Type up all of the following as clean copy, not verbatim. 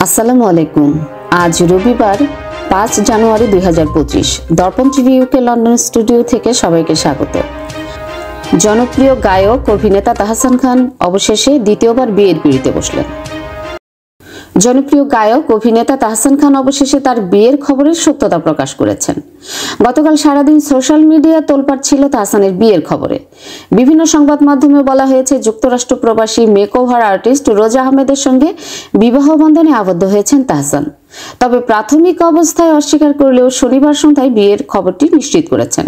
আসসালামু আলাইকুম। আজ রবিবার 5 জানুয়ারি 2025। দর্পণ টিভি ইউকে লন্ডন স্টুডিও থেকে সবাইকে স্বাগত। জনপ্রিয় গায়ক অভিনেতা তাহসান খান অবশেষে দ্বিতীয়বার বিয়ের পিঁড়িতে বসলেন। জনপ্রিয় গায়ক অভিনেতা তাহসান খান অবশেষে তার বিয়ের খবরের সত্যতা প্রকাশ করেছেন। গতকাল সারাদিন সোশ্যাল মিডিয়া তোলপাড় ছিল তাহসানের বিয়ের খবরে। বিভিন্ন সংবাদ মাধ্যমে বলা হয়েছে যুক্তরাষ্ট্র প্রবাসী মেকওভার আর্টিস্ট রোজা আহমেদের সঙ্গে বিবাহ বন্ধনে আবদ্ধ হয়েছেন তাহসান। তবে প্রাথমিক অবস্থায় অস্বীকার করলেও শনিবার সন্ধ্যায় বিয়ের খবরটি নিশ্চিত করেছেন।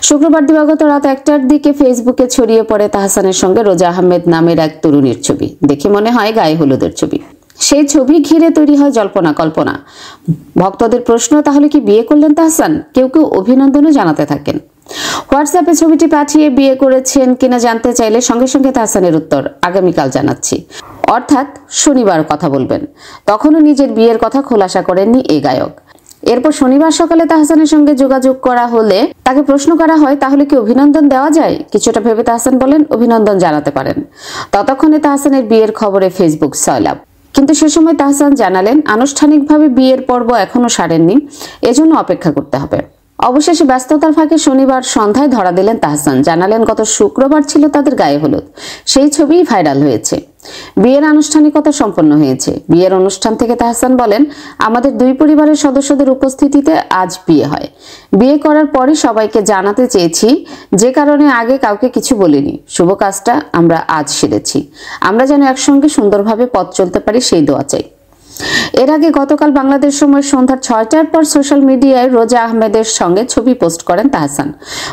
শুক্রবার দিবাগত রাত 1টার দিকে ফেসবুকে ছড়িয়ে পড়ে তাহসানের সঙ্গে রোজা আহমেদ নামের এক তরুণীর ছবি। দেখে মনে হয় গায়ে হলুদের ছবি। সেই ছবি ঘিরে তৈরি হয় জল্পনা কল্পনা। ভক্তদের প্রশ্ন, তাহলে কি বিয়ে করলেন তাহসান? কেউ কেউ অভিনন্দনও জানাতে থাকেন। হোয়াটসঅ্যাপে ছবিটি পাঠিয়ে বিয়ে করেছেন কিনা জানতে চাইলে সঙ্গে সঙ্গে তাহসানের উত্তর, আগামীকাল জানাচ্ছি, অর্থাৎ শনিবার কথা বলবেন। তখনও নিজের বিয়ের কথা খোলাসা করেননি এই গায়ক। এরপর শনিবার সকালে তাহসানের সঙ্গে যোগাযোগ করা হলে তাকে প্রশ্ন করা হয়, তাহলে কি অভিনন্দন দেওয়া যায়? কিছুটা ভেবে তাহসান বলেন, অভিনন্দন জানাতে পারেন। ততক্ষণে তাহসানের বিয়ের খবরে ফেসবুক সয়লাব। কিন্তু সে সময় তাহসান জানালেন, আনুষ্ঠানিকভাবে বিয়ের পর্ব এখনো সারেননি, এজন্য অপেক্ষা করতে হবে। অবশেষে ব্যস্ততার ফাঁকে শনিবার সন্ধ্যায় ধরা দিলেন তাহসান। জানালেন, গত শুক্রবার ছিল তাদের গায়ে হলুদ। সেই ছবিই ভাইরাল হয়েছে। বিয়ের আনুষ্ঠানিকতা সম্পন্ন হয়েছে। বিয়ের অনুষ্ঠান থেকে তাহসান বলেন, আমাদের দুই পরিবারের সদস্যদের উপস্থিতিতে আজ বিয়ে হয়। বিয়ে করার পরই সবাইকে জানাতে চেয়েছি, যে কারণে আগে কাউকে কিছু বলিনি। শুভ কাজটা আমরা আজ সেরেছি। আমরা যেন একসঙ্গে সুন্দরভাবে পথ চলতে পারি, সেই দোয়া চাই। এর আগে গতকাল বাংলাদেশ সময় সন্ধ্যা 6টার পর সোশ্যাল মিডিয়ায় রোজা আহমেদের সঙ্গে ছবি পোস্ট করেন তাহসান।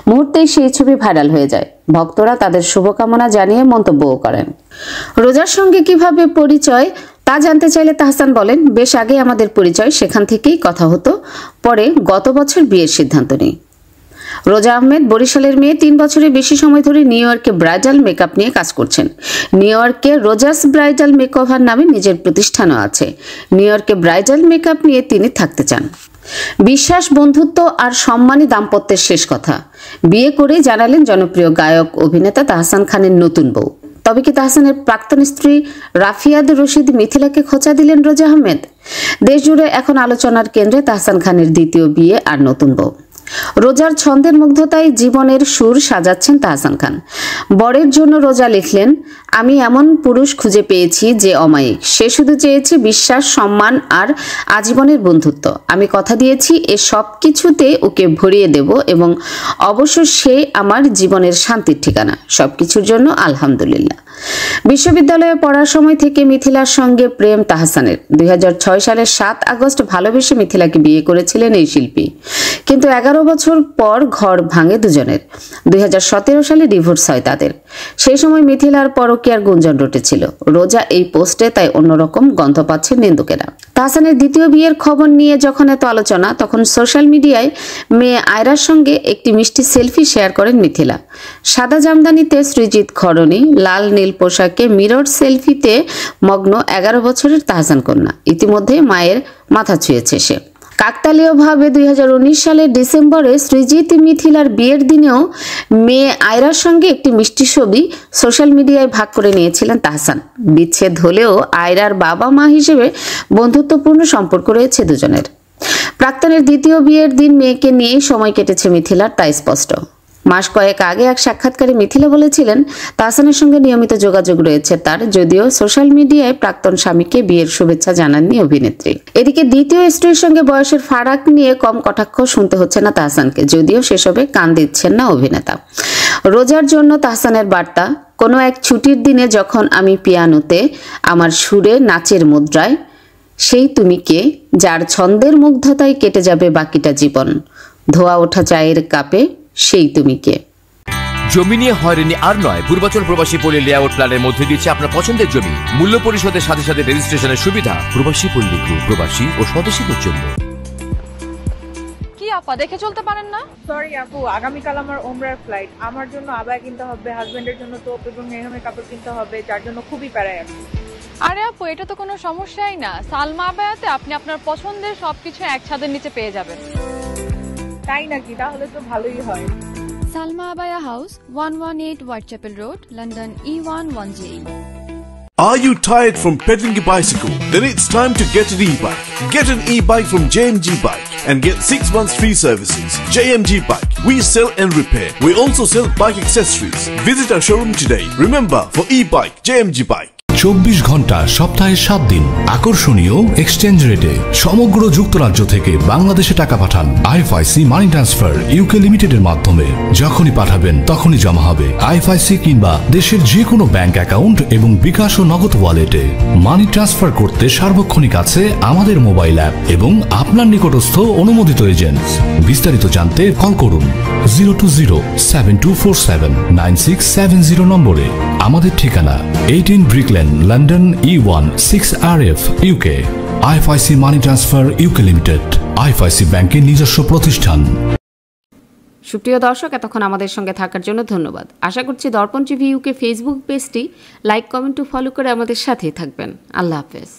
মুহূর্তেই সেই ছবি ভাইরাল হয়ে যায়। ভক্তরা তাদের শুভকামনা জানিয়ে মন্তব্যও করেন। রোজার সঙ্গে কিভাবে পরিচয় তা জানতে চাইলে তাহসান বলেন, বেশ আগে আমাদের পরিচয়, সেখান থেকেই কথা হতো। পরে গত বছর বিয়ের সিদ্ধান্ত নিই। রোজা আহমেদ বরিশালের মেয়ে, 3 বছরের বেশি সময় ধরে নিউ ইয়র্কে ব্রাইডাল মেকআপ নিয়ে কাজ করছেন। নিউ ইয়র্কে রোজাস ব্রাইডাল মেকওভার নামে নিজের প্রতিষ্ঠানও আছে। নিউ ইয়র্কে ব্রাইডাল মেকআপ নিয়ে তিনি থাকতে চান। বিশ্বাস, বন্ধুত্ব আর সম্মানী দাম্পত্যের শেষ কথা। বিয়ে করে জানালেন জনপ্রিয় গায়ক অভিনেতা তাহসান খানের নতুন বউ। তবে কি তাহসানের প্রাক্তন স্ত্রী রাফিয়াদ রশিদ মিথিলাকে খোঁচা দিলেন রোজা আহমেদ? দেশ জুড়ে এখন আলোচনার কেন্দ্রে তাহসান খানের দ্বিতীয় বিয়ে আর নতুন বউ। রোজার ছন্দের মুগ্ধতায় জীবনের সুর সাজাচ্ছেন তাহসান খান। বরের জন্য রোজা লিখলেন, আমি এমন পুরুষ খুঁজে পেয়েছি যে অমায়িক। সে শুধু চেয়েছে বিশ্বাস, সম্মান আর আজীবনের বন্ধুত্ব। আমি কথা দিয়েছি এ সব কিছুতে ওকে ভরিয়ে দেব এবং অবশ্য সে আমার জীবনের শান্তির ঠিকানা। সবকিছুর জন্য আলহামদুলিল্লাহ। বিশ্ববিদ্যালয়ে পড়ার সময় থেকে মিথিলার সঙ্গে প্রেম তাহসানের। 2006 সালের 7 আগস্ট ভালোবেসে মিথিলাকে বিয়ে করেছিলেন এই শিল্পী। কিন্তু 11 বছর পর ঘর ভাঙে দুজনের। 2017 সালে ডিভোর্স হয় তাদের। সেই সময় মিথিলার পরকীয়ার গুঞ্জন রটেছিল। রোজা এই পোস্টে তাই অন্যরকম গন্ধ পাচ্ছে নিন্দুকেরা। তাহসানের দ্বিতীয় বিয়ের খবর নিয়ে যখন এত আলোচনা, তখন সোশ্যাল মিডিয়ায় মেয়ে আয়রার সঙ্গে একটি মিষ্টি সেলফি শেয়ার করেন মিথিলা। সাদা জামদানিতে সৃজিত খরণী, লাল নীল পোশাকে মিরর সেলফিতে মগ্ন 11 বছরের তাহসান কন্যা। ইতিমধ্যে মায়ের মাথা ছুঁয়েছে সে। কাকতালীয়ভাবে 2019 সালের ডিসেম্বরে সৃজিত মিথিলার বিয়ের দিনেও মেয়ে আয়রার সঙ্গে একটি মিষ্টি ছবি সোশ্যাল মিডিয়ায় ভাগ করে নিয়েছিলেন তাহসান। বিচ্ছেদ হলেও আয়রার বাবা মা হিসেবে বন্ধুত্বপূর্ণ সম্পর্ক রয়েছে দুজনের। প্রাক্তনের দ্বিতীয় বিয়ের দিন মেয়েকে নিয়েই সময় কেটেছে মিথিলার, তাই স্পষ্ট। মাস কয়েক আগে এক সাক্ষাৎকারে মিথিলা বলেছিলেন, তাহসানের সঙ্গে নিয়মিত যোগাযোগ রয়েছে তার, যদিও সোশ্যাল মিডিয়ায় প্রাক্তন স্বামীকে বিয়ের শুভেচ্ছা জানাননি অভিনেত্রী। এদিকে দ্বিতীয় স্ত্রীর সঙ্গে বয়সের ফারাক নিয়ে কম কটাক্ষ শুনতে হচ্ছে না তাহসানকে, যদিও সেসবে কান দিচ্ছেন না অভিনেতা। রোজার জন্য তাহসানের বার্তা, কোনো এক ছুটির দিনে যখন আমি পিয়ানোতে আমার সুরে নাচের মুদ্রায়, সেই তুমি কে, যার ছন্দের মুগ্ধতায় কেটে যাবে বাকিটা জীবন, ধোয়া ওঠা চায়ের কাপে, সেই তুমি কে। জমি নিয়ে হয়রানি আর নয়। পূর্বাচল প্রবাসী পল্লী লেআউট প্ল্যানের মধ্যে দিচ্ছে আপনার পছন্দের জমি মূল্য পরিশোধের সাথে সাথে রেজিস্ট্রেশনের সুবিধা। প্রবাসী পল্লী গ্রুপ, প্রবাসী ও স্বদেশীদের জন্য। কি আপা, দেখে চলতে পারেন না? সরি আপু, আগামীকাল আমার ওমরার ফ্লাইট। আমার জন্য আবায়া কিনতে হবে, হাজবেন্ডের জন্য তোপ এবং মেহমের কাপড় কিনতে হবে, যার জন্য খুবই প্যারায় আমি। আরে আপু, এটা তো কোনো সমস্যাই না। সালমা আবায়াতে আপনি আপনার পছন্দের সবকিছু এক ছাদের নিচে পেয়ে যাবেন। তাই নাকি? তাহলে তো ভালোই হয়। Salma Abaya House, 118 Whitechapel Road, London E1 1JE। Are you tired from pedaling a bicycle? Then it's time to get an e-bike. Get an e-bike from JMG Bike and get 6 months free services. JMG Bike. We sell and repair. We also sell bike accessories. Visit our showroom today. Remember, for e-bike, JMG Bike. 24 ঘন্টা সপ্তাহে 7 দিন আকর্ষণীয় exchange রেটে সমগ্র যুক্তরাজ্য থেকে বাংলাদেশে টাকা পাঠান আইএফআইসি মানি ট্রান্সফার ইউকে লিমিটেডের মাধ্যমে। যখনই পাঠাবেন তখনই জমা হবে আইএফআইসি কিংবা দেশের যে কোনো ব্যাংক অ্যাকাউন্ট এবং বিকাশ ও নগদ ওয়ালেটে। মানি ট্রান্সফার করতে সার্বক্ষণিক আছে আমাদের মোবাইল অ্যাপ এবং আপনার নিকটস্থ অনুমোদিত এজেন্ট। বিস্তারিত জানতে কল করুন 020-7247-9670 নম্বরে। আমাদের ঠিকানা 18 Brick Lane, London E1 6RF UK। IFIC money transfer UK limited IFIC ব্যাংকের নিজস্ব প্রতিষ্ঠান। সুপ্রিয় দর্শক, এতক্ষণ আমাদের সঙ্গে থাকার জন্য ধন্যবাদ। আশা করছি দর্পণ টিভি ইউকে ফেসবুক পেজটি লাইক, কমেন্ট ও ফলো করে আমাদের সাথেই থাকবেন। আল্লাহ হাফেজ।